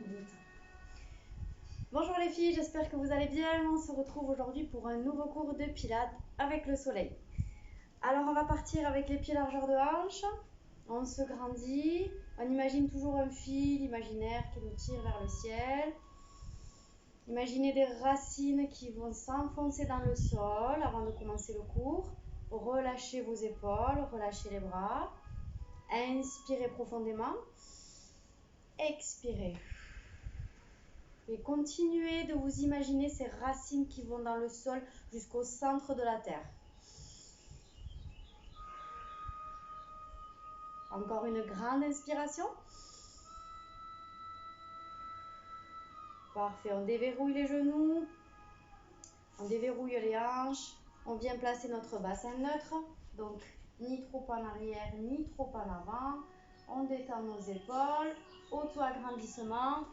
Vite. Bonjour les filles, j'espère que vous allez bien. On se retrouve aujourd'hui pour un nouveau cours de pilates avec le soleil. Alors on va partir avec les pieds largeur de hanche. On se grandit. On imagine toujours un fil imaginaire qui nous tire vers le ciel. Imaginez des racines qui vont s'enfoncer dans le sol avant de commencer le cours. Relâchez vos épaules, relâchez les bras. Inspirez profondément. Expirez. Et continuez de vous imaginer ces racines qui vont dans le sol jusqu'au centre de la terre. Encore une grande inspiration. Parfait, on déverrouille les genoux, on déverrouille les hanches, on vient placer notre bassin neutre, donc ni trop en arrière, ni trop en avant. On détend nos épaules, auto-agrandissement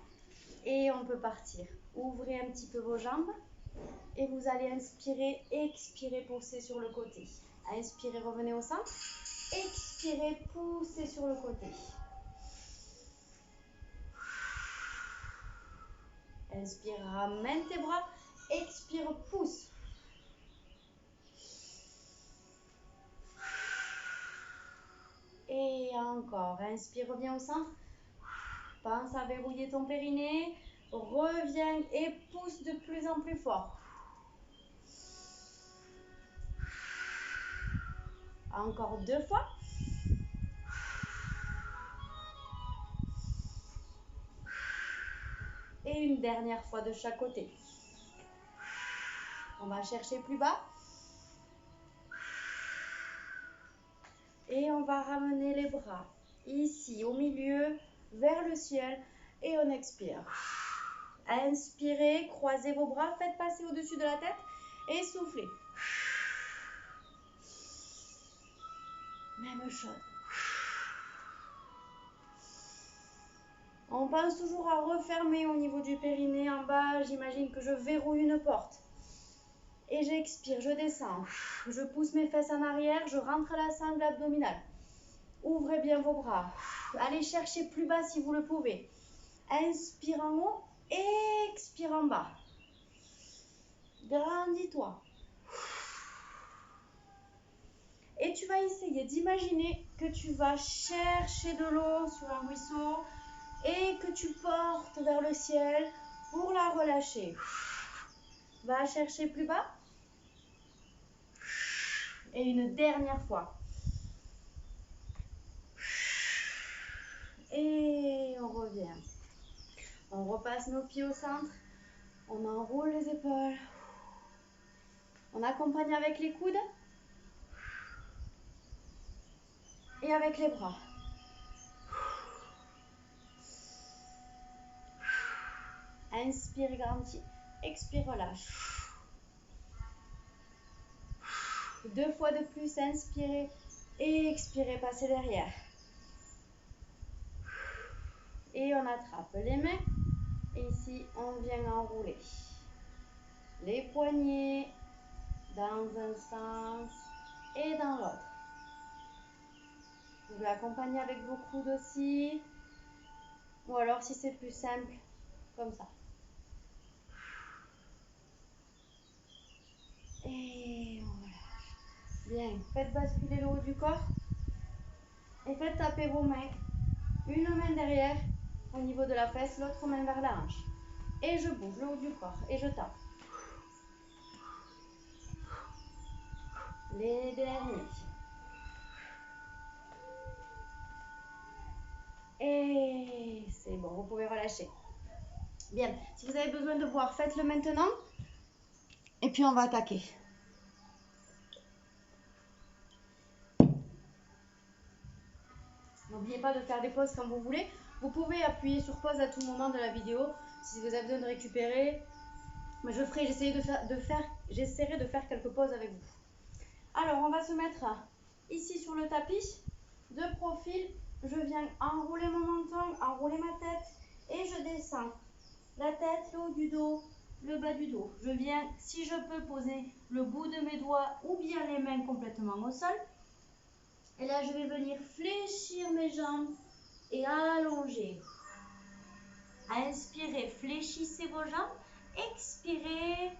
et on peut partir. Ouvrez un petit peu vos jambes et vous allez inspirer, expirer, pousser sur le côté. Inspirez, revenez au centre. Expirez, poussez sur le côté. Inspire, ramène tes bras. Expire, pousse. Et encore. Inspire, reviens au centre. Pense à verrouiller ton périnée. Reviens et pousse de plus en plus fort. Encore 2 fois. Et une dernière fois de chaque côté. On va chercher plus bas. Et on va ramener les bras ici au milieu, vers le ciel. Et on expire. Inspirez, croisez vos bras, faites passer au-dessus de la tête et soufflez. Même chose. On pense toujours à refermer au niveau du périnée en bas. J'imagine que je verrouille une porte. Et j'expire, je descends. Je pousse mes fesses en arrière, je rentre la sangle abdominale. Ouvrez bien vos bras. Allez chercher plus bas si vous le pouvez. Inspire en haut, expire en bas. Grandis-toi. Et tu vas essayer d'imaginer que tu vas chercher de l'eau sur un ruisseau et que tu portes vers le ciel pour la relâcher. Va chercher plus bas. Et une dernière fois. Et on revient. On repasse nos pieds au centre. On enroule les épaules. On accompagne avec les coudes. Et avec les bras. Inspire, grandis. Expire, relâche. 2 fois de plus, inspirez et expirez, passez derrière. Et on attrape les mains. Et ici, on vient enrouler. Les poignets dans un sens et dans l'autre. Vous pouvez accompagner avec vos coudes aussi. Ou alors, si c'est plus simple, comme ça. Et on relâche. Bien, faites basculer le haut du corps. Et faites taper vos mains. Une main derrière, au niveau de la fesse, l'autre main vers la hanche. Et je bouge le haut du corps et je tape. Les derniers. Et c'est bon, vous pouvez relâcher. Bien, si vous avez besoin de boire, faites-le maintenant. Et puis on va attaquer. N'oubliez pas de faire des pauses quand vous voulez. Vous pouvez appuyer sur pause à tout moment de la vidéo si vous avez besoin de récupérer. Mais j'essaierai de faire quelques pauses avec vous. Alors, on va se mettre ici sur le tapis. De profil, je viens enrouler mon menton, enrouler ma tête et je descends. La tête, le haut du dos, le bas du dos. Je viens, si je peux, poser le bout de mes doigts ou bien les mains complètement au sol. Et là, je vais venir fléchir mes jambes et allonger. Inspirez, fléchissez vos jambes. Expirez,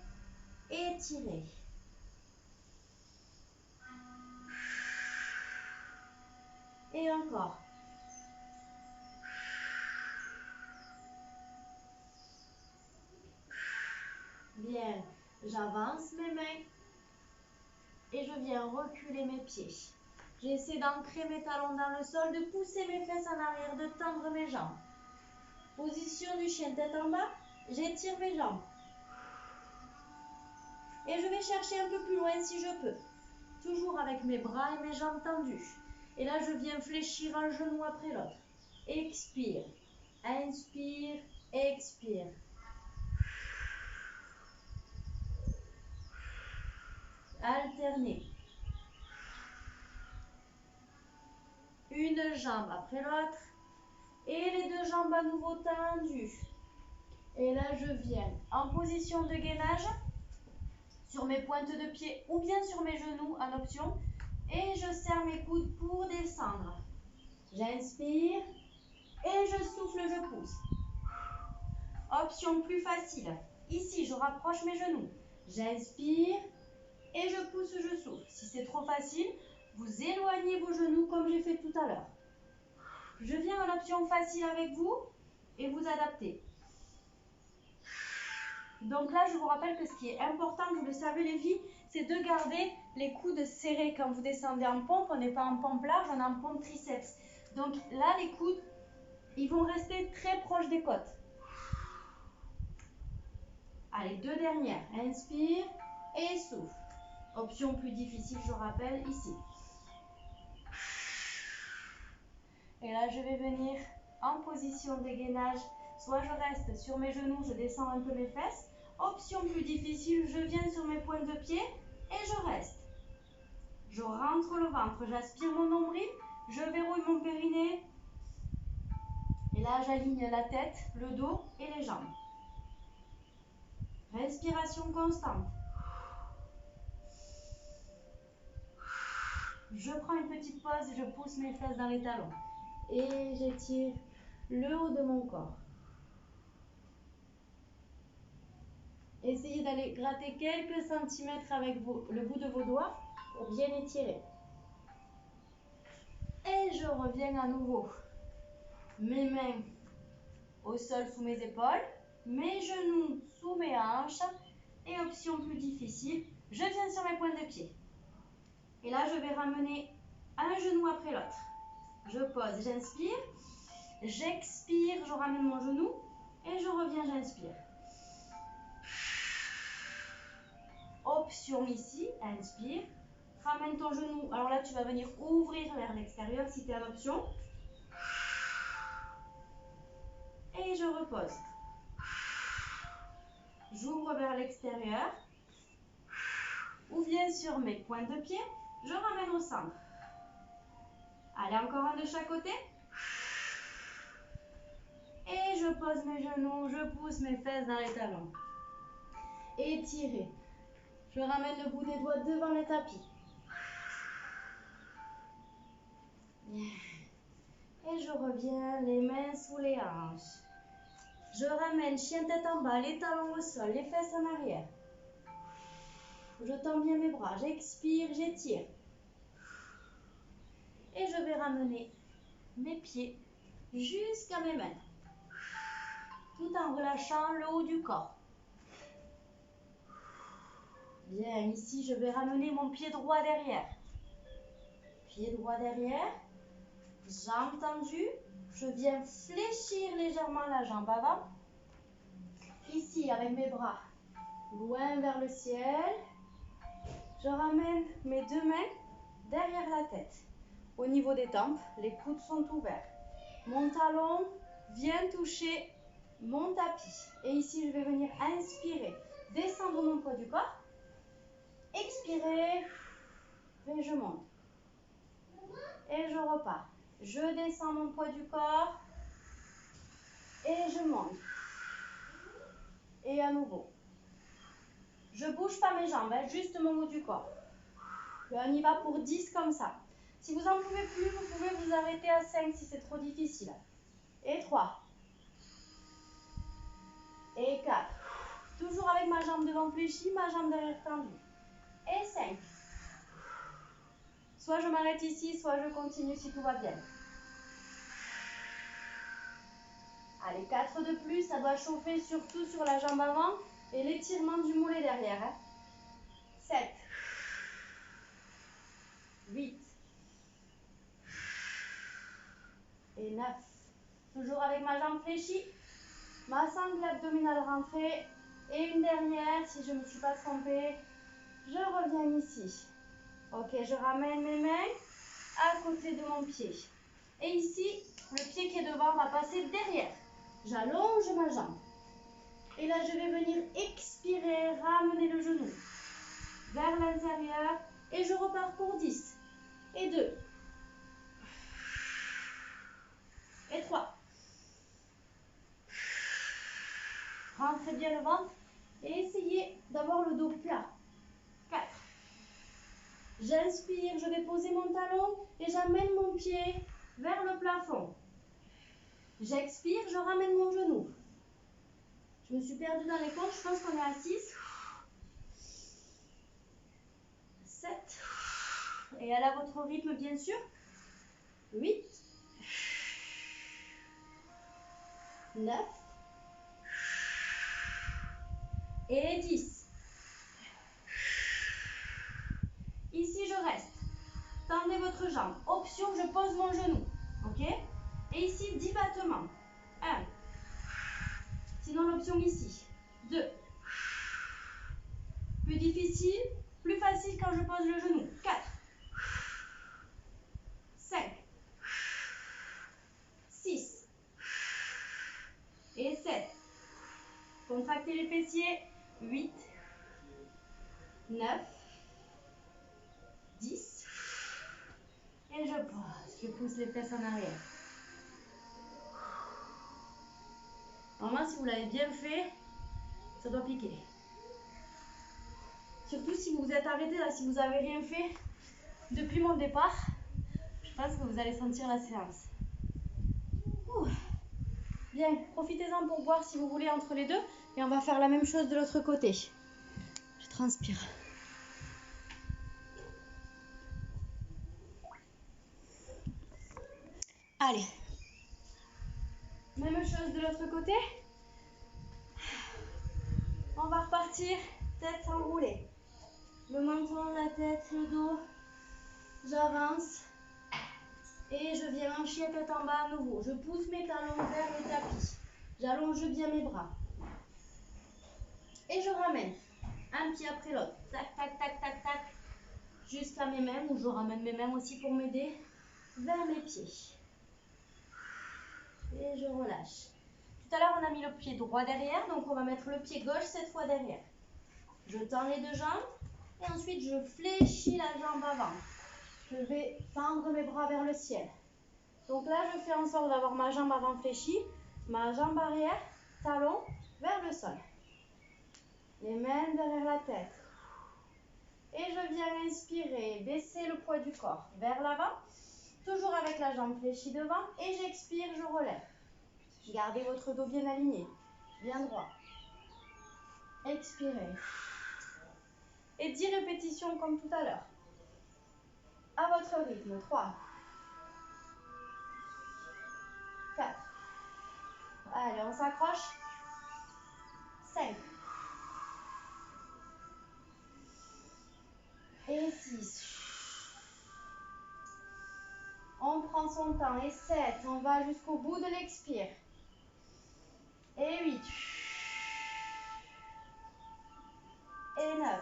étirez. Et encore. Bien, j'avance mes mains et je viens reculer mes pieds. J'essaie d'ancrer mes talons dans le sol, de pousser mes fesses en arrière, de tendre mes jambes. Position du chien, tête en bas, j'étire mes jambes. Et je vais chercher un peu plus loin si je peux. Toujours avec mes bras et mes jambes tendues. Et là, je viens fléchir un genou après l'autre. Expire, inspire, expire. Alternez. Une jambe après l'autre. Et les deux jambes à nouveau tendues. Et là, je viens en position de gainage sur mes pointes de pied ou bien sur mes genoux en option. Et je serre mes coudes pour descendre. J'inspire et je souffle, je pousse. Option plus facile. Ici, je rapproche mes genoux. J'inspire et je pousse, je souffle. Si c'est trop facile, vous éloignez vos genoux comme j'ai fait tout à l'heure. Je viens en option facile avec vous et vous adaptez. Donc là, je vous rappelle que ce qui est important, vous le savez les filles, c'est de garder les coudes serrés. Quand vous descendez en pompe, on n'est pas en pompe large, on est en pompe triceps. Donc là, les coudes, ils vont rester très proches des côtes. Allez, deux dernières. Inspire et souffle. Option plus difficile, je rappelle, ici. Et là, je vais venir en position de gainage. Soit je reste sur mes genoux, je descends un peu mes fesses. Option plus difficile, je viens sur mes pointes de pied et je reste. Je rentre le ventre, j'aspire mon nombril, je verrouille mon périnée. Et là, j'aligne la tête, le dos et les jambes. Respiration constante. Je prends une petite pause et je pousse mes fesses dans les talons. Et j'étire le haut de mon corps. Essayez d'aller gratter quelques centimètres avec le bout de vos doigts pour bien étirer. Et je reviens à nouveau. Mes mains au sol sous mes épaules, mes genoux sous mes hanches. Et option plus difficile, je viens sur mes pointes de pied. Et là, je vais ramener un genou après l'autre. Je pose, j'inspire. J'expire, je ramène mon genou. Et je reviens, j'inspire. Option ici, inspire. Ramène ton genou. Alors là, tu vas venir ouvrir vers l'extérieur si tu es en option. Et je repose. J'ouvre vers l'extérieur. Ou bien sur mes pointes de pied. Je ramène au centre. Allez, encore un de chaque côté. Et je pose mes genoux, je pousse mes fesses dans les talons. Étirez. Je ramène le bout des doigts devant le tapis. Bien. Et je reviens, les mains sous les hanches. Je ramène chien tête en bas, les talons au sol, les fesses en arrière. Je tends bien mes bras, j'expire, j'étire. Et je vais ramener mes pieds jusqu'à mes mains. Tout en relâchant le haut du corps. Bien, ici, je vais ramener mon pied droit derrière. Pied droit derrière. Jambes tendues. Je viens fléchir légèrement la jambe avant. Ici, avec mes bras loin vers le ciel. Je ramène mes deux mains derrière la tête. Au niveau des tempes, les coudes sont ouverts. Mon talon vient toucher mon tapis. Et ici, je vais venir inspirer, descendre mon poids du corps. Expirer, et je monte. Et je repars. Je descends mon poids du corps. Et je monte. Et à nouveau. Je ne bouge pas mes jambes, juste mon haut du corps. Là, on y va pour 10 comme ça. Si vous n'en pouvez plus, vous pouvez vous arrêter à 5 si c'est trop difficile. Et 3. jambe devant fléchie, ma jambe derrière tendue. Et 5. Soit je m'arrête ici, soit je continue si tout va bien. Allez, 4 de plus, ça doit chauffer surtout sur la jambe avant et l'étirement du mollet derrière. 7. 8. Et 9. Toujours avec ma jambe fléchie. Ma sangle abdominale rentrée. Et une dernière, si je ne me suis pas trompée. Je reviens ici. Ok, je ramène mes mains à côté de mon pied. Et ici, le pied qui est devant va passer derrière. J'allonge ma jambe. Et là, je vais venir expirer, ramener le genou vers l'intérieur. Et je repars pour 10. Et 2. Et 3. Rentrez bien le ventre. Et essayez d'avoir le dos plat. 4. J'inspire, je vais poser mon talon et j'amène mon pied vers le plafond. J'expire, je ramène mon genou. Je me suis perdue dans les comptes, je pense qu'on est à 6. 7. Et à votre rythme, bien sûr. 8. 9. Et 10. Ici, je reste. Tendez votre jambe. Option, je pose mon genou. Ok? Et ici, 10 battements. 1. Sinon, l'option ici. 2. Plus difficile, plus facile quand je pose le genou. 4. 5. 6. Et 7. Contractez les fessiers. 8. 9. 10. Et je pose. Je pousse les fesses en arrière. Normalement, si vous l'avez bien fait, ça doit piquer. Surtout si vous vous êtes arrêté là, si vous n'avez rien fait depuis mon départ, je pense que vous allez sentir la séance. Ouh. Bien, profitez-en pour boire si vous voulez entre les deux. Et on va faire la même chose de l'autre côté. Je transpire. Allez. Même chose de l'autre côté. On va repartir tête enroulée. Le menton, la tête, le dos. J'avance. Et je viens hancher tête en bas à nouveau. Je pousse mes talons vers le tapis. J'allonge bien mes bras. Et je ramène. Un pied après l'autre. Tac, tac, tac, tac, tac. Jusqu'à mes mains, ou je ramène mes mains aussi pour m'aider vers mes pieds. Et je relâche. Tout à l'heure, on a mis le pied droit derrière, donc on va mettre le pied gauche cette fois derrière. Je tends les deux jambes et ensuite je fléchis la jambe avant. Je vais tendre mes bras vers le ciel. Donc là, je fais en sorte d'avoir ma jambe avant fléchie, ma jambe arrière, talon vers le sol. Les mains derrière la tête. Et je viens inspirer, baisser le poids du corps vers l'avant, toujours avec la jambe fléchie devant, et j'expire, je relève. Gardez votre dos bien aligné, bien droit. Expirez. Et 10 répétitions comme tout à l'heure. À votre rythme. 3. 4. Allez, on s'accroche. 5. Et 6. On prend son temps. Et 7. On va jusqu'au bout de l'expire. Et 8. Et 9.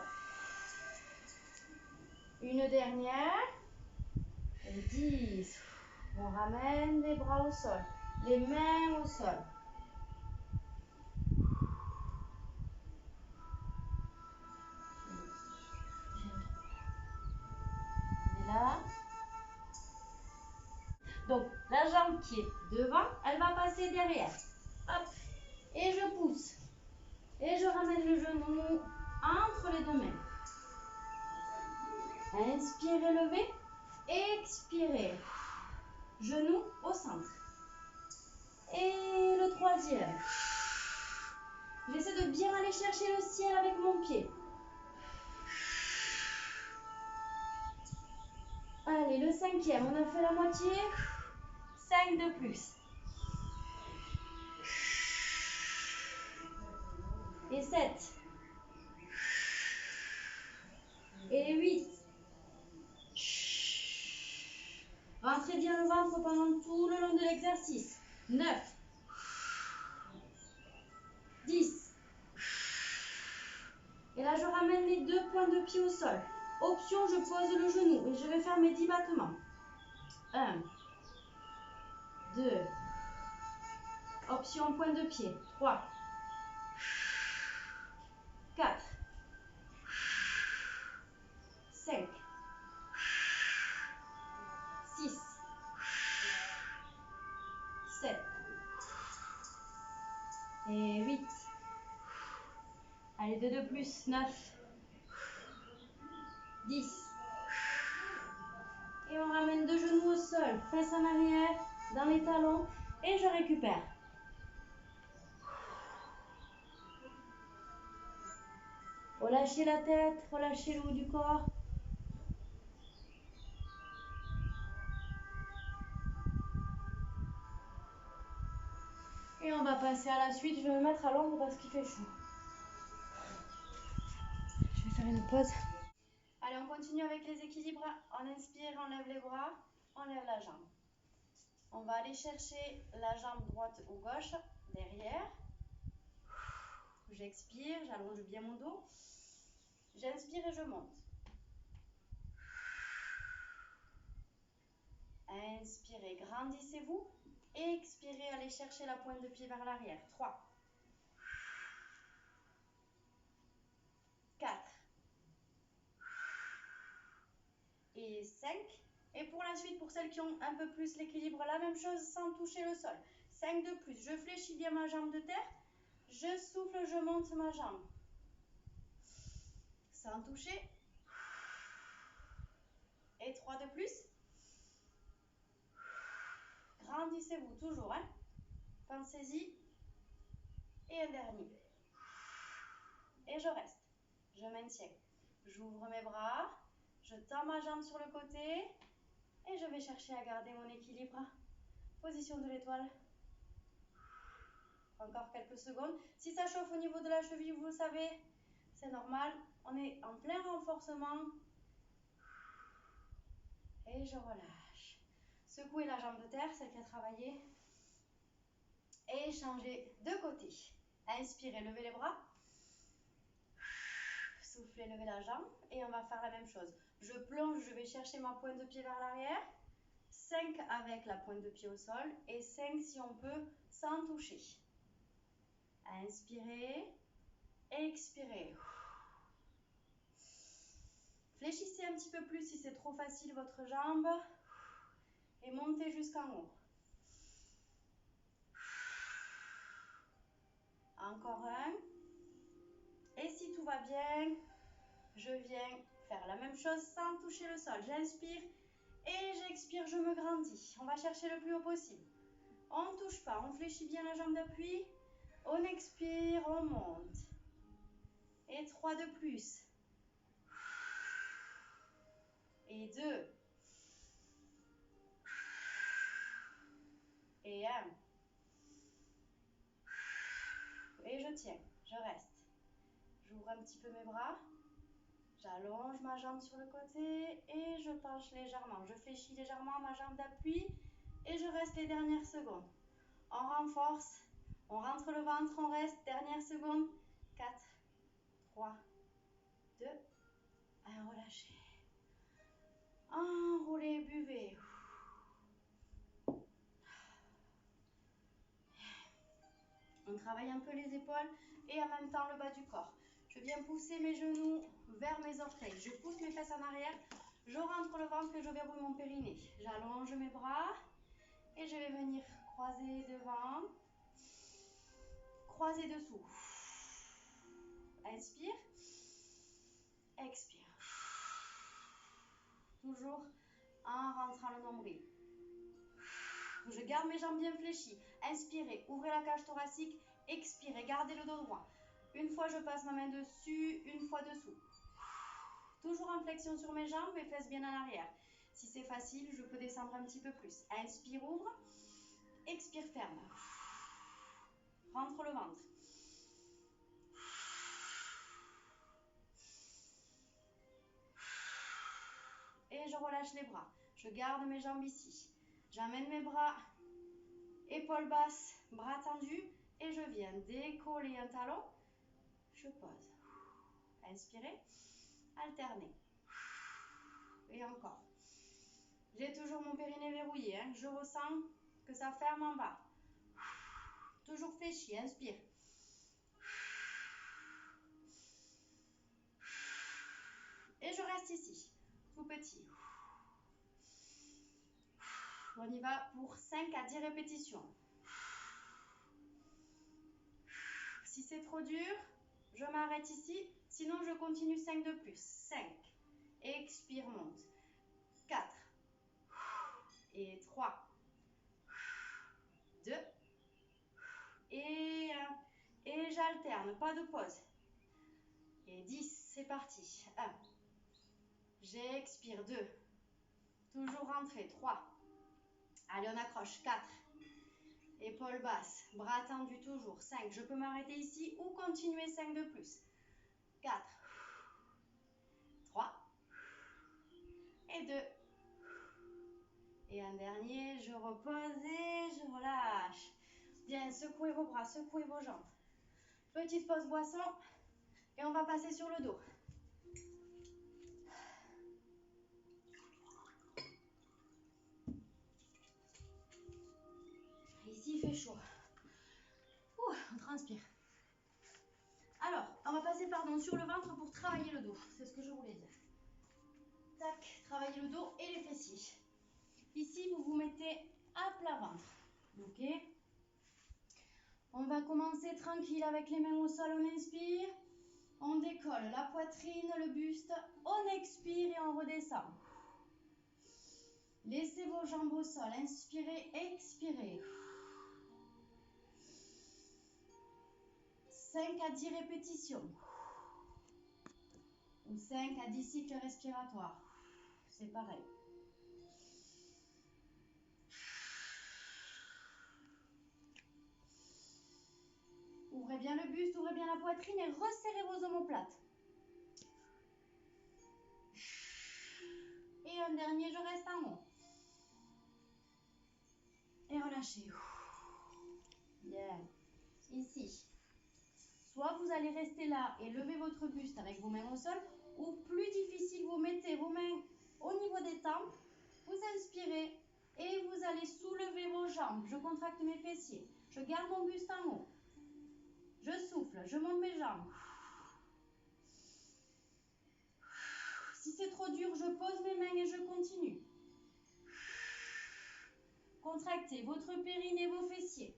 Une dernière. Et 10. On ramène les bras au sol. Les mains au sol. Et là. Donc, la jambe qui est devant, elle va passer derrière. Hop. Et je pousse. Et je ramène le genou entre les deux mains. Inspirez, levez. Expirez. Genou au centre. Et le troisième. J'essaie de de bien aller chercher le ciel avec mon pied. Allez, le cinquième, on a fait la moitié. 5 de plus. Et 7. Et 8. Rentrez bien le ventre pendant tout le long de l'exercice. 9. 10. Et là, je ramène les 2 points de pied au sol. Option, je pose le genou et je vais faire mes 10 battements. 1. 2. Option point de pied. 3. 4. 5. 6. 7. Et 8. Allez, 2 de plus. 9. 10. Et on ramène 2 genoux au sol. Fesses en arrière, dans les talons. Et je récupère. Relâchez la tête, relâchez le haut du corps. Et on va passer à la suite. Je vais me mettre à l'ombre parce qu'il fait chaud. Je vais faire une pause. Allez, on continue avec les équilibres. On inspire, on lève les bras, on lève la jambe. On va aller chercher la jambe droite ou gauche, derrière. J'expire, j'allonge bien mon dos. J'inspire et je monte. Inspirez, grandissez-vous. Expirez, allez chercher la pointe de pied vers l'arrière. 3. 4. Et 5. Et pour la suite, pour celles qui ont un peu plus l'équilibre, la même chose sans toucher le sol. 5 de plus. Je fléchis bien ma jambe de terre. Je souffle, je monte ma jambe. Sans toucher. Et 3 de plus. Grandissez-vous toujours. Hein. Pensez-y. Et un dernier. Et je reste. Je maintiens. J'ouvre mes bras. Je tends ma jambe sur le côté. Et je vais chercher à garder mon équilibre. Position de l'étoile. Encore quelques secondes. Si ça chauffe au niveau de la cheville, vous le savez, c'est normal. On est en plein renforcement. Et je relâche. Secouez la jambe de terre, celle qui a travaillé. Et changez de côté. Inspirez, levez les bras. Soufflez, levez la jambe. Et on va faire la même chose. Je plonge, je vais chercher ma pointe de pied vers l'arrière. 5 avec la pointe de pied au sol. Et 5 si on peut, sans toucher. Inspirez. Expirez. Fléchissez un petit peu plus si c'est trop facile votre jambe. Et montez jusqu'en haut. Encore un. Et si tout va bien, je viens faire la même chose sans toucher le sol. J'inspire et j'expire, je me grandis. On va chercher le plus haut possible. On ne touche pas, on fléchit bien la jambe d'appui. On expire, on monte. Et 3 de plus. Et 2. Et 1. Et je tiens, je reste. J'ouvre un petit peu mes bras. J'allonge ma jambe sur le côté et je penche légèrement. Je fléchis légèrement ma jambe d'appui et je reste les dernières secondes. On renforce, on rentre le ventre, on reste. Dernière seconde. 4, 3, 2, 1. Relâchez. Enroulez, buvez. On travaille un peu les épaules et en même temps le bas du corps. Je viens pousser mes genoux vers mes orteils. Je pousse mes fesses en arrière. Je rentre le ventre et je verrouille mon périnée. J'allonge mes bras et je vais venir croiser devant, croiser dessous. Inspire, expire. Toujours en rentrant le nombril. Je garde mes jambes bien fléchies. Inspirez, ouvrez la cage thoracique. Expirez, gardez le dos droit. Une fois, je passe ma main dessus, une fois dessous. Toujours en flexion sur mes jambes, mes fesses bien en arrière. Si c'est facile, je peux descendre un petit peu plus. Inspire, ouvre. Expire, ferme. Rentre le ventre. Et je relâche les bras. Je garde mes jambes ici. J'amène mes bras, épaules basses, bras tendus. Et je viens décoller un talon. Je pose. Inspirez. Alternez. Et encore. J'ai toujours mon périnée verrouillé. Hein. Je ressens que ça ferme en bas. Toujours fléchi. Inspire. Et je reste ici. Tout petit. On y va pour 5 à 10 répétitions. Si c'est trop dur, je m'arrête ici. Sinon, je continue 5 de plus. 5. Expire, monte. 4. Et 3. 2. Et 1. Et j'alterne, pas de pause. Et 10, c'est parti. 1. J'expire. 2. Toujours rentrer. 3. Allez, on accroche. 4. Épaules basses, bras tendus toujours. 5. Je peux m'arrêter ici ou continuer 5 de plus. 4. 3. Et 2. Et un dernier, je repose et je relâche. Bien, secouez vos bras, secouez vos jambes. Petite pause boisson et on va passer sur le dos. Ici, il fait chaud. Ouh, on transpire. Alors, on va passer sur le ventre pour travailler le dos. C'est ce que je voulais dire. Tac, travailler le dos et les fessiers. Ici, vous vous mettez à plat ventre. Ok. On va commencer tranquille avec les mains au sol. On inspire. On décolle la poitrine, le buste. On expire et on redescend. Laissez vos jambes au sol. Inspirez, expirez. 5 à 10 répétitions. Ou 5 à 10 cycles respiratoires. C'est pareil. Ouvrez bien le buste, ouvrez bien la poitrine et resserrez vos omoplates. Et un dernier, je reste en haut. Et relâchez. Bien. Ici. Soit vous allez rester là et lever votre buste avec vos mains au sol, ou plus difficile, vous mettez vos mains au niveau des tempes, vous inspirez et vous allez soulever vos jambes. Je contracte mes fessiers, je garde mon buste en haut. Je souffle, je monte mes jambes. Si c'est trop dur, je pose mes mains et je continue. Contractez votre périnée, vos fessiers.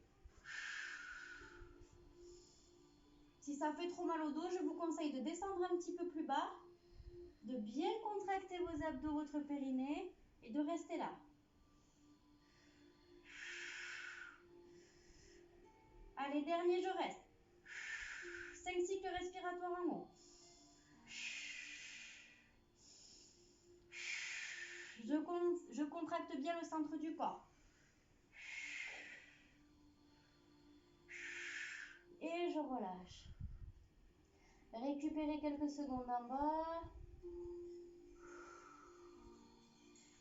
Si ça fait trop mal au dos, je vous conseille de descendre un petit peu plus bas, de bien contracter vos abdos, votre périnée et de rester là. Allez, dernier, je reste. 5 cycles respiratoires en haut. Je contracte bien le centre du corps. Et je relâche. Récupérez quelques secondes en bas.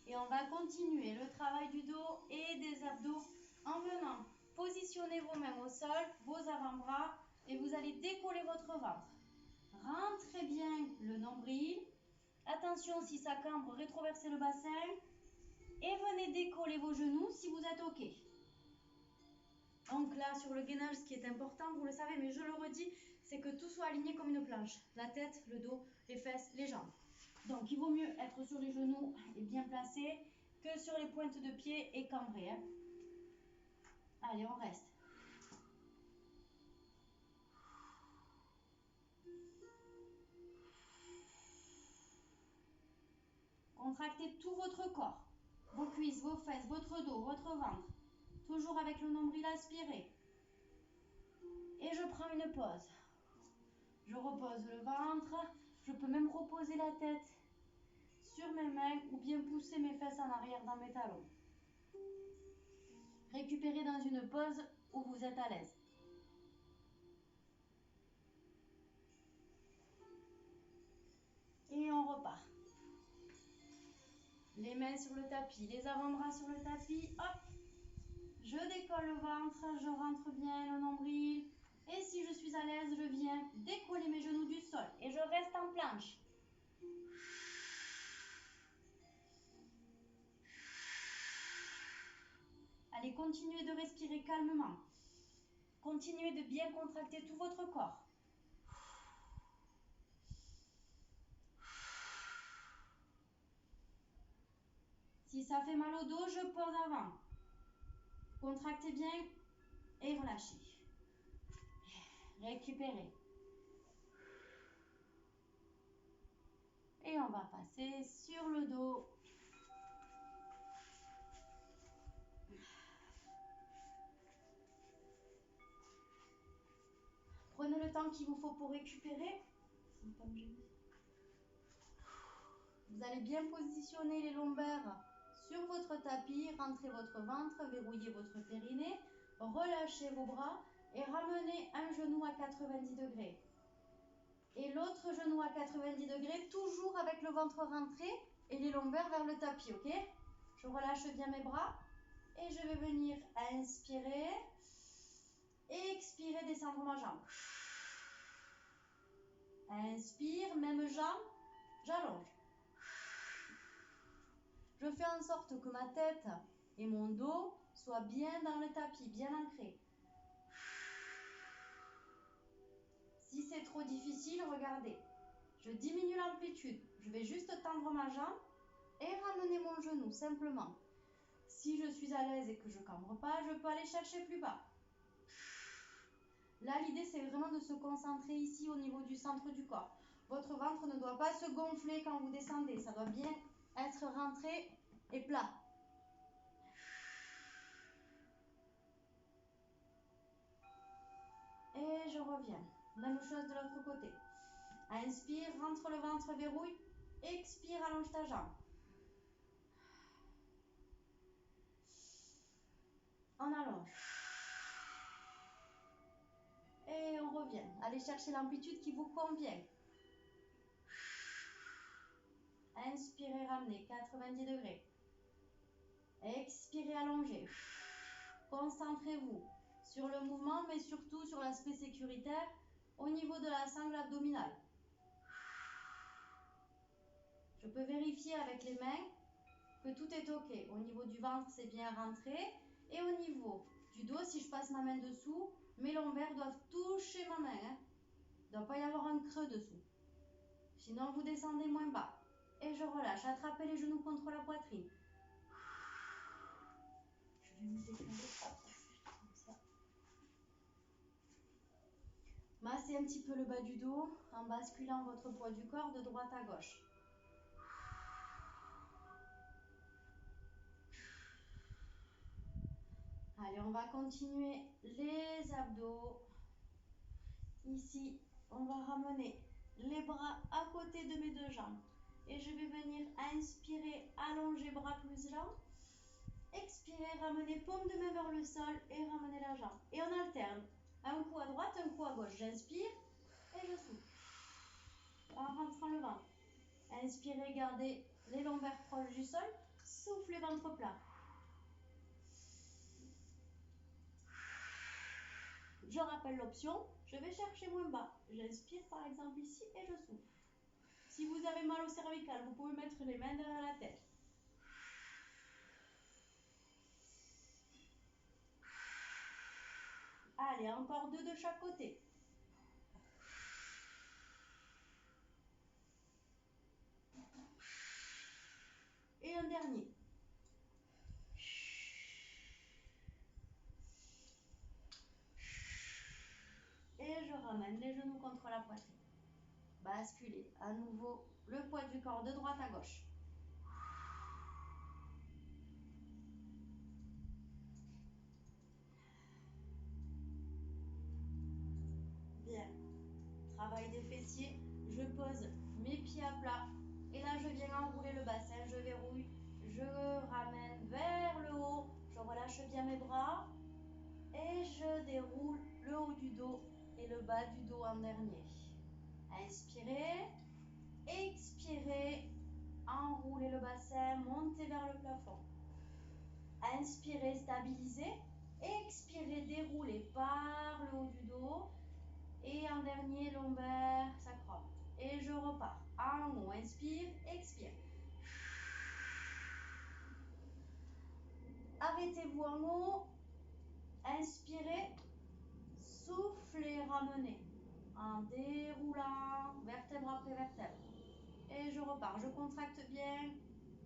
Et on va continuer le travail du dos et des abdos en venant positionner vos mains au sol, vos avant-bras et vous allez décoller votre ventre. Rentrez bien le nombril. Attention, si ça cambre, rétroversez le bassin. Et venez décoller vos genoux si vous êtes OK. Donc là, sur le gainage, ce qui est important, vous le savez, mais je le redis, c'est que tout soit aligné comme une planche. La tête, le dos, les fesses, les jambes. Donc, il vaut mieux être sur les genoux et bien placé que sur les pointes de pied et cambré. Hein. Allez, on reste. Contractez tout votre corps. Vos cuisses, vos fesses, votre dos, votre ventre. Toujours avec le nombril aspiré. Et je prends une pause. Je repose le ventre. Je peux même reposer la tête sur mes mains ou bien pousser mes fesses en arrière dans mes talons. Récupérez dans une pose où vous êtes à l'aise. Et on repart. Les mains sur le tapis, les avant-bras sur le tapis. Hop. Je décolle le ventre, je rentre bien le nombril. Et si je suis à l'aise, je viens décoller mes genoux du sol. Et je reste en planche. Allez, continuez de respirer calmement. Continuez de bien contracter tout votre corps. Si ça fait mal au dos, je pose avant. Contractez bien et relâchez. Récupérez. Et on va passer sur le dos. Prenez le temps qu'il vous faut pour récupérer. Vous allez bien positionner les lombaires sur votre tapis, rentrez votre ventre, verrouillez votre périnée, relâchez vos bras et ramenez un genou à 90 degrés. Et l'autre genou à 90 degrés, toujours avec le ventre rentré et les lombaires vers le tapis, ok? Je relâche bien mes bras et je vais venir inspirer et expirer, descendre ma jambe. Inspire, même jambe, j'allonge. Je fais en sorte que ma tête et mon dos soient bien dans le tapis, bien ancrés. Si c'est trop difficile, regardez. Je diminue l'amplitude. Je vais juste tendre ma jambe et ramener mon genou, simplement. Si je suis à l'aise et que je ne cambre pas, je peux aller chercher plus bas. Là, l'idée, c'est vraiment de se concentrer ici au niveau du centre du corps. Votre ventre ne doit pas se gonfler quand vous descendez. Ça doit bien être rentré et plat. Et je reviens. Même chose de l'autre côté. Inspire, rentre le ventre, verrouille. Expire, allonge ta jambe. On allonge. Et on revient. Allez chercher l'amplitude qui vous convient. Inspirez, ramenez, 90 degrés. Expirez, allongez. Concentrez-vous sur le mouvement, mais surtout sur l'aspect sécuritaire au niveau de la sangle abdominale. Je peux vérifier avec les mains que tout est OK. Au niveau du ventre, c'est bien rentré. Et au niveau du dos, si je passe ma main dessous, mes lombaires doivent toucher ma main. Il ne doit pas y avoir un creux dessous. Sinon, vous descendez moins bas. Et je relâche. Attrapez les genoux contre la poitrine. Je vais me décaler. Comme ça. Massez un petit peu le bas du dos en basculant votre poids du corps de droite à gauche. Allez, on va continuer les abdos. Ici, on va ramener les bras à côté de mes deux jambes. Et je vais venir inspirer, allonger bras plus jambes. Expirer, ramener paume de main vers le sol et ramener la jambe. Et on alterne. Un coup à droite, un coup à gauche. J'inspire et je souffle. En rentrant le ventre. Inspirez, gardez les lombaires proches du sol. Soufflez, ventre plat. Je rappelle l'option, je vais chercher moins bas. J'inspire par exemple ici et je souffle. Si vous avez mal au cervical, vous pouvez mettre les mains derrière la tête. Allez, encore deux de chaque côté. Et un dernier. Et je ramène les genoux contre la poitrine. Basculez à nouveau le poids du corps de droite à gauche. Bien. travail des fessiers. Je pose mes pieds à plat. Et là, je viens enrouler le bassin. Je verrouille. Je ramène vers le haut. Je relâche bien mes bras. Et je déroule le haut du dos et le bas du dos en dernier. Inspirez. Expirez. Enroulez le bassin. Montez vers le plafond. Inspirez, stabilisez. Expirez, déroulez par le haut du dos. Et en dernier, lombaire, sacrum. Et je repars. En haut, inspire, expire. Arrêtez-vous en haut. Inspirez. Soufflez, ramenez. En déroulant, vertèbre après vertèbre. Et je repars. Je contracte bien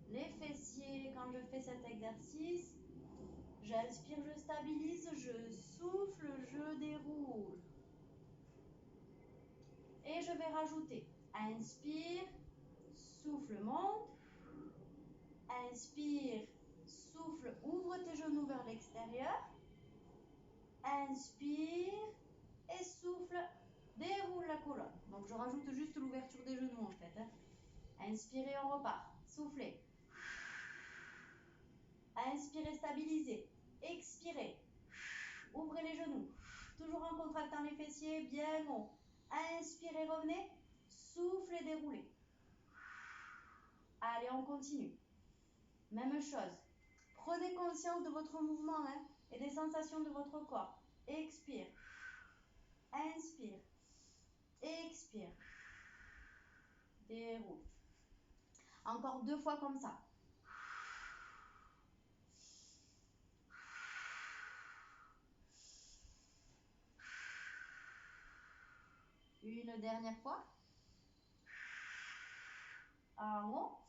les fessiers quand je fais cet exercice. J'inspire, je stabilise, je souffle, je déroule. Et je vais rajouter. Inspire, souffle, monte. Inspire, souffle, ouvre tes genoux vers l'extérieur. Inspire et souffle, déroule la colonne. Donc je rajoute juste l'ouverture des genoux en fait. Inspirez, on repart. Soufflez. Inspirez, stabilisez. Expirez. Ouvrez les genoux. Toujours en contractant les fessiers, bien haut. Inspirez, revenez. Soufflez, déroulez. Allez, on continue. Même chose. Prenez conscience de votre mouvement et des sensations de votre corps. Expire. Inspire. Expire. Déroule. Encore 2 fois comme ça. Une dernière fois. En haut.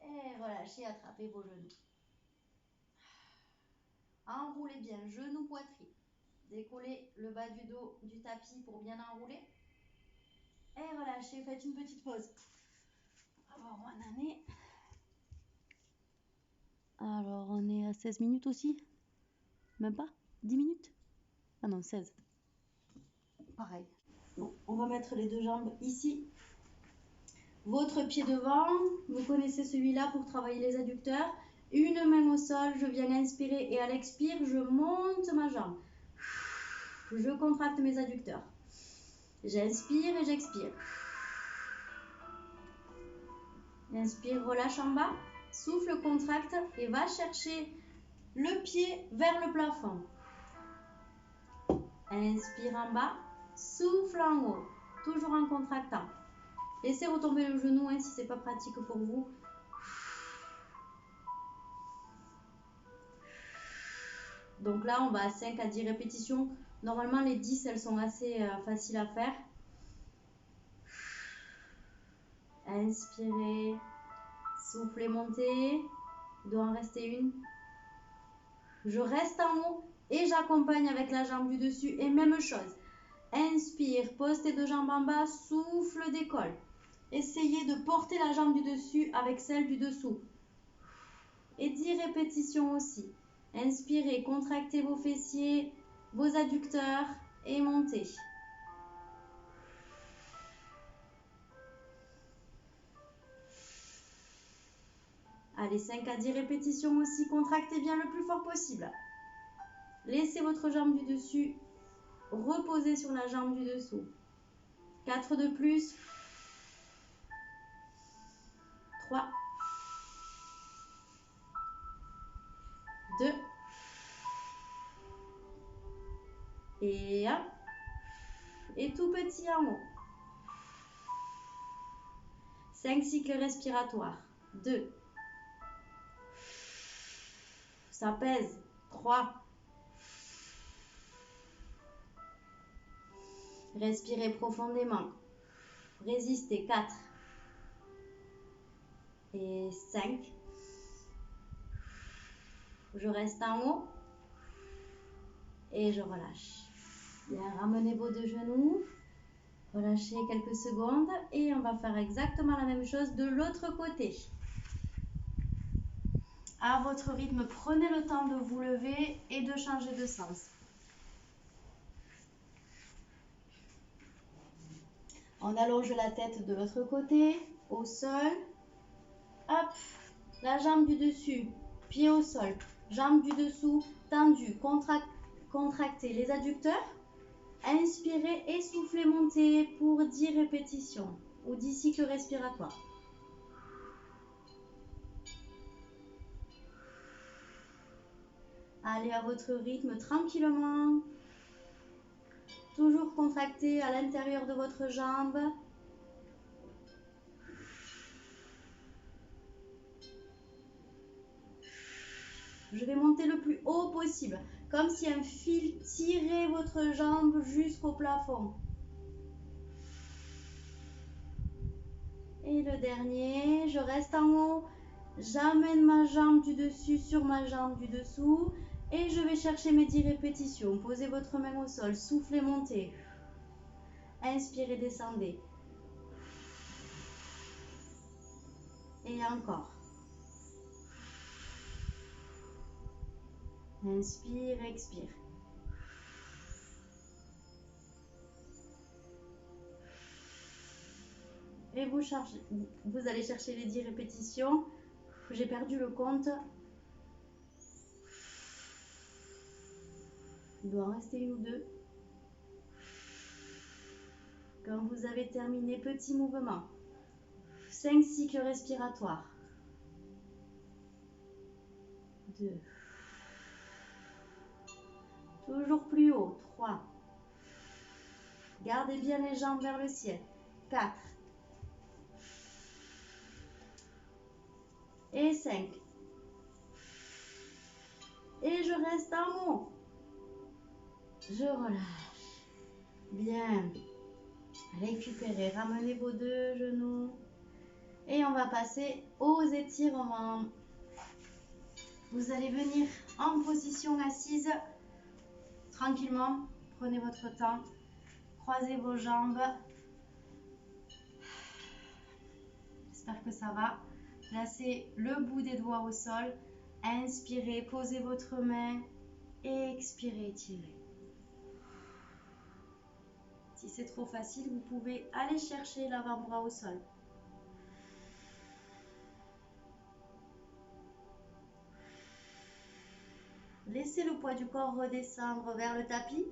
Et relâchez, attrapez vos genoux. Enroulez bien, genoux, poitrine. Décollez le bas du dos du tapis pour bien enrouler. Et relâchez, faites une petite pause. Alors, on est à 16 minutes aussi. Même pas 10 minutes. Ah non, 16. Pareil. Bon, on va mettre les 2 jambes ici. Votre pied devant, vous connaissez celui-là pour travailler les adducteurs. Une main au sol, je viens inspirer et à l'expire, je monte ma jambe. Je contracte mes adducteurs. J'inspire et j'expire. Inspire, relâche en bas. Souffle, contracte et va chercher le pied vers le plafond. Inspire en bas. Souffle en haut. Toujours en contractant. Laissez retomber le genou si ce n'est pas pratique pour vous. Donc là, on va à 5 à 10 répétitions. Normalement, les 10, elles sont assez faciles à faire. Inspirez. Soufflez, montez. Il doit en rester une. Je reste en haut et j'accompagne avec la jambe du dessus. Et même chose. Inspire, pose tes 2 jambes en bas, souffle, décolle. Essayez de porter la jambe du dessus avec celle du dessous. Et 10 répétitions aussi. Inspirez, contractez vos fessiers, vos adducteurs et montez. Allez, 5 à 10 répétitions aussi. Contractez bien le plus fort possible. Laissez votre jambe du dessus reposer sur la jambe du dessous. 4 de plus. 3. 2. Et 1. Et tout petit en haut. 5 cycles respiratoires. 2. Ça pèse. 3. Respirez profondément. Résistez. 4. Et 5. Je reste en haut. Et je relâche. Bien, ramenez vos 2 genoux. Relâchez quelques secondes. Et on va faire exactement la même chose de l'autre côté. À votre rythme, prenez le temps de vous lever et de changer de sens. On allonge la tête de l'autre côté, au sol. Hop, la jambe du dessus, pied au sol, jambe du dessous, tendue, contractez les adducteurs. Inspirez et soufflez, montez pour 10 répétitions ou 10 cycles respiratoires. Allez à votre rythme tranquillement. Toujours contracté à l'intérieur de votre jambe. Je vais monter le plus haut possible, comme si un fil tirait votre jambe jusqu'au plafond. Et le dernier, je reste en haut. J'amène ma jambe du dessus sur ma jambe du dessous. Et je vais chercher mes 10 répétitions. Posez votre main au sol, soufflez, montez. Inspirez, descendez. Et encore. Inspire, expire. Et vous allez chercher les 10 répétitions. J'ai perdu le compte. Il doit en rester une ou deux. Quand vous avez terminé, petit mouvement. 5 cycles respiratoires. 2. Toujours plus haut. 3. Gardez bien les jambes vers le ciel. 4. Et 5. Et je reste en haut. Je relâche. Bien. Récupérez. Ramenez vos 2 genoux. Et on va passer aux étirements. Vous allez venir en position assise. Tranquillement. Prenez votre temps. Croisez vos jambes. J'espère que ça va. Placez le bout des doigts au sol. Inspirez, posez votre main. Et expirez, étirez. Si c'est trop facile, vous pouvez aller chercher l'avant-bras au sol. Laissez le poids du corps redescendre vers le tapis.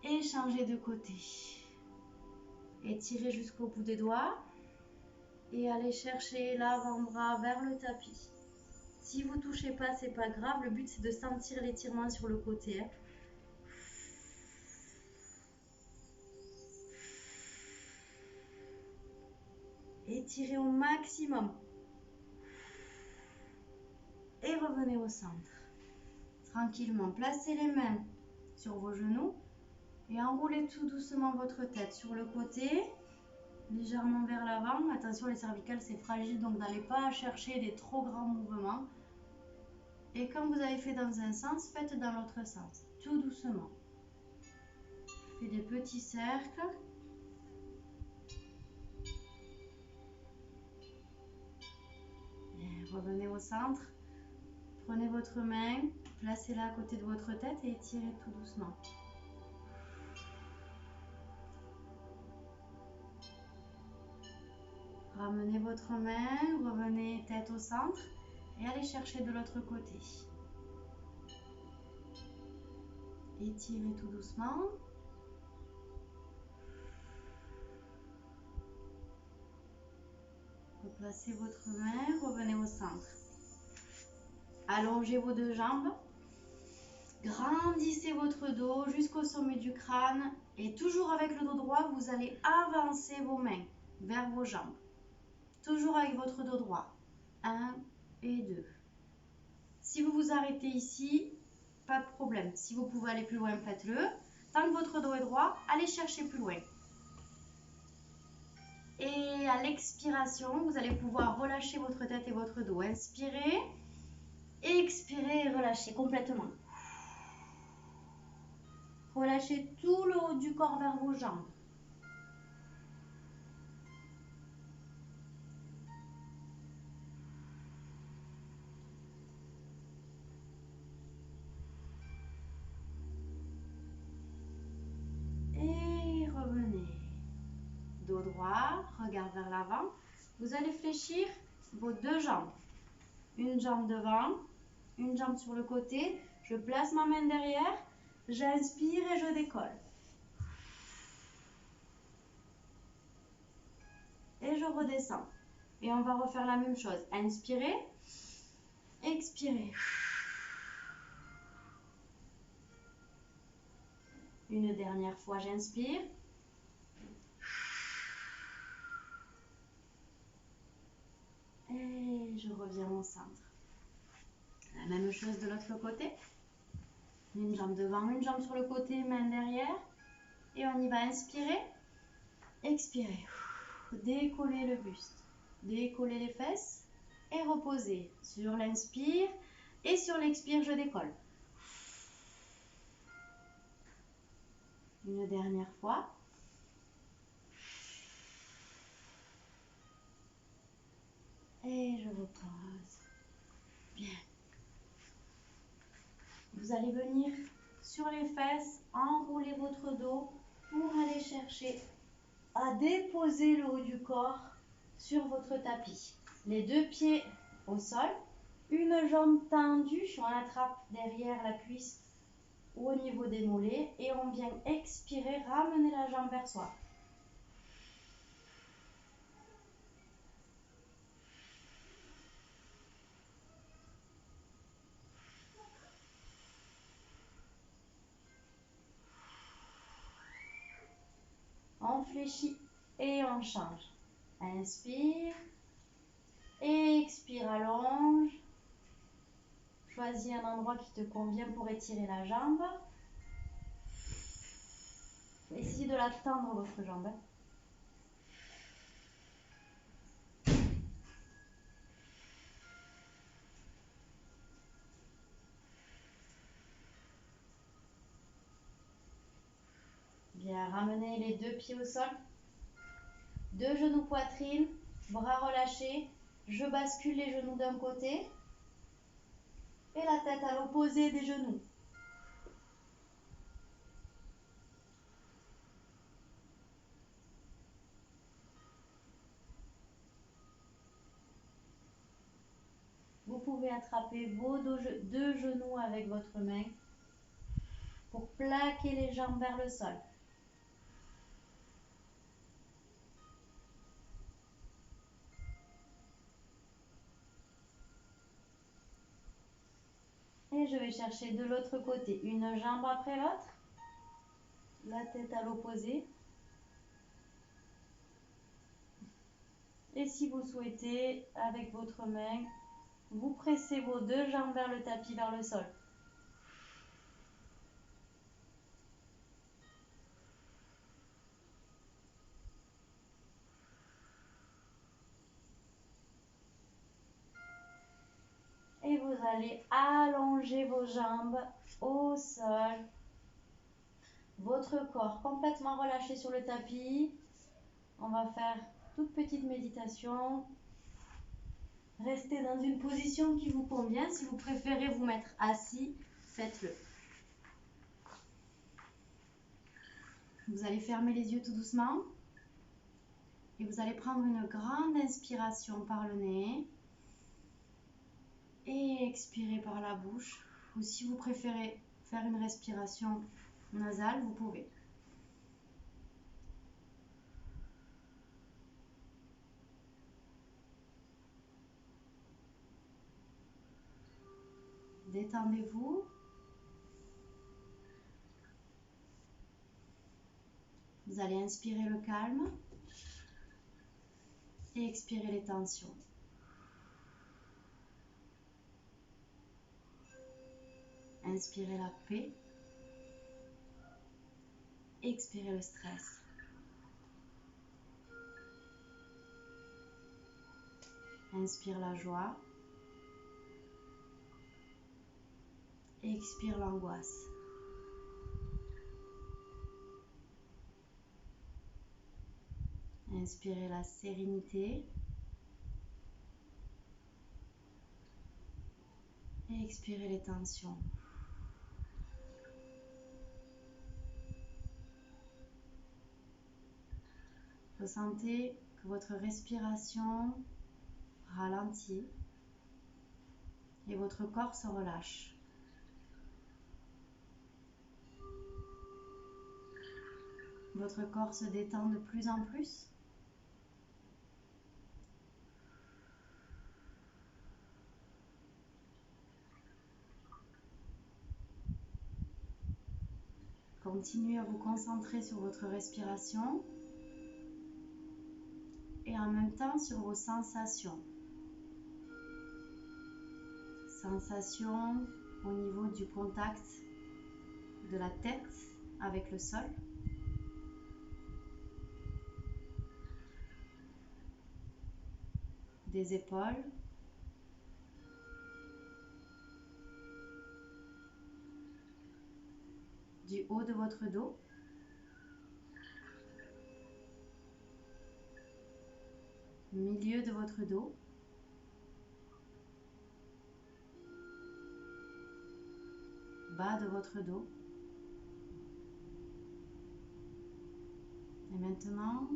Et changez de côté. Étirez jusqu'au bout des doigts. Et allez chercher l'avant-bras vers le tapis. Si vous ne touchez pas, c'est pas grave. Le but, c'est de sentir l'étirement sur le côté. Étirez au maximum. Et revenez au centre. Tranquillement, placez les mains sur vos genoux et enroulez tout doucement votre tête sur le côté, légèrement vers l'avant. Attention, les cervicales, c'est fragile, donc n'allez pas chercher des trop grands mouvements. Et quand vous avez fait dans un sens, faites dans l'autre sens, tout doucement. Faites des petits cercles. Et revenez au centre. Prenez votre main, placez-la à côté de votre tête et étirez tout doucement. Ramenez votre main, revenez tête au centre et allez chercher de l'autre côté. Étirez tout doucement. Replacez votre main, revenez au centre. Allongez vos 2 jambes. Grandissez votre dos jusqu'au sommet du crâne. Et toujours avec le dos droit, vous allez avancer vos mains vers vos jambes. Toujours avec votre dos droit. 1 et 2. Si vous vous arrêtez ici, pas de problème. Si vous pouvez aller plus loin, faites-le. Tant que votre dos est droit, allez chercher plus loin. Et à l'expiration, vous allez pouvoir relâcher votre tête et votre dos. Inspirez, expirez et relâchez complètement. Relâchez tout le haut du corps vers vos jambes. 3, regard vers l'avant. Vous allez fléchir vos deux jambes. Une jambe devant, une jambe sur le côté. Je place ma main derrière, j'inspire et je décolle. Et je redescends. Et on va refaire la même chose. Inspirez, expirez. Une dernière fois, j'inspire. Et je reviens au centre. La même chose de l'autre côté. Une jambe devant, une jambe sur le côté, main derrière. Et on y va, inspirer, expirer. Décoller le buste, décoller les fesses et reposer. Sur l'inspire et sur l'expire, je décolle. Une dernière fois. Et je repose. Bien. Vous allez venir sur les fesses, enrouler votre dos pour aller chercher à déposer le haut du corps sur votre tapis. Les deux pieds au sol, une jambe tendue, on attrape derrière la cuisse ou au niveau des mollets et on vient expirer, ramener la jambe vers soi. On fléchit et on change. Inspire, expire, allonge. Choisis un endroit qui te convient pour étirer la jambe. Essayez de la tendre, votre jambe. Bien, ramenez les deux pieds au sol. Deux genoux poitrine, bras relâchés. Je bascule les genoux d'un côté et la tête à l'opposé des genoux. Vous pouvez attraper vos deux genoux avec votre main pour plaquer les jambes vers le sol. Et je vais chercher de l'autre côté, une jambe après l'autre, la tête à l'opposé. Et si vous souhaitez, avec votre main, vous pressez vos deux jambes vers le tapis, vers le sol. Et vous allez allonger vos jambes au sol. Votre corps complètement relâché sur le tapis. On va faire toute petite méditation. Restez dans une position qui vous convient. Si vous préférez vous mettre assis, faites-le. Vous allez fermer les yeux tout doucement. Et vous allez prendre une grande inspiration par le nez. Et expirer par la bouche. Ou si vous préférez faire une respiration nasale, vous pouvez. Détendez-vous. Vous allez inspirer le calme et expirer les tensions. Inspirez la paix. Expirez le stress. Inspire la joie. Expire l'angoisse. Inspirez la sérénité. Et expirez les tensions. Ressentez que votre respiration ralentit et votre corps se relâche. Votre corps se détend de plus en plus. Continuez à vous concentrer sur votre respiration et en même temps sur vos sensations. Sensations au niveau du contact de la tête avec le sol. Des épaules. Du haut de votre dos. Milieu de votre dos. Bas de votre dos. Et maintenant,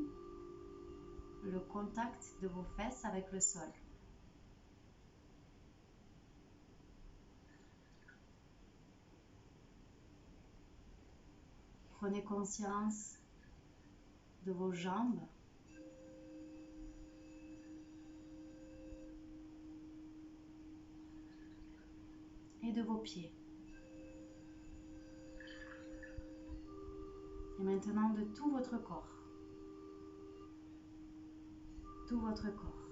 le contact de vos fesses avec le sol. Prenez conscience de vos jambes. Et de vos pieds. Et maintenant de tout votre corps. Tout votre corps.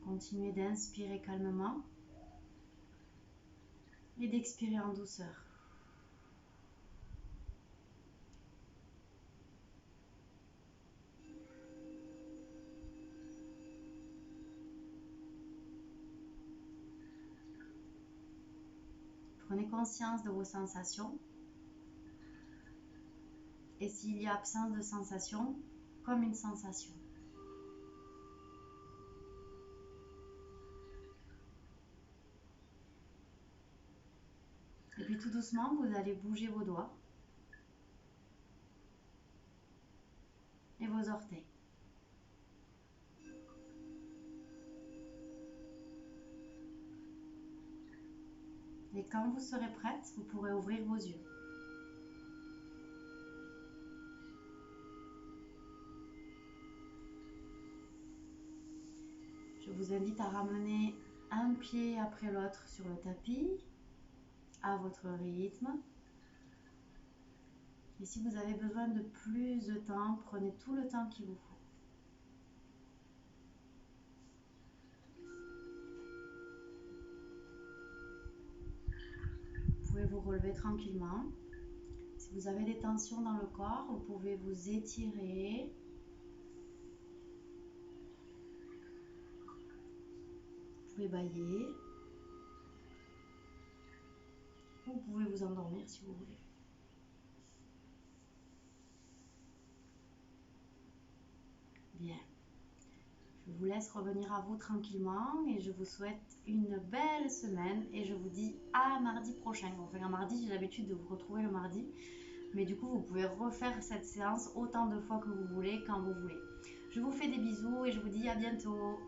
Continuez d'inspirer calmement et d'expirer en douceur. Prenez conscience de vos sensations. Et s'il y a absence de sensation, comme une sensation. Et puis tout doucement, vous allez bouger vos doigts et vos orteils. Et quand vous serez prête, vous pourrez ouvrir vos yeux. Je vous invite à ramener un pied après l'autre sur le tapis, à votre rythme. Et si vous avez besoin de plus de temps, prenez tout le temps qu'il vous faut. Vous pouvez vous relever tranquillement. Si vous avez des tensions dans le corps, vous pouvez vous étirer. Vous pouvez bâiller. Vous pouvez vous endormir si vous voulez. Bien. Je vous laisse revenir à vous tranquillement et je vous souhaite une belle semaine et je vous dis à mardi prochain. Enfin, un mardi, j'ai l'habitude de vous retrouver le mardi, mais du coup, vous pouvez refaire cette séance autant de fois que vous voulez, quand vous voulez. Je vous fais des bisous et je vous dis à bientôt.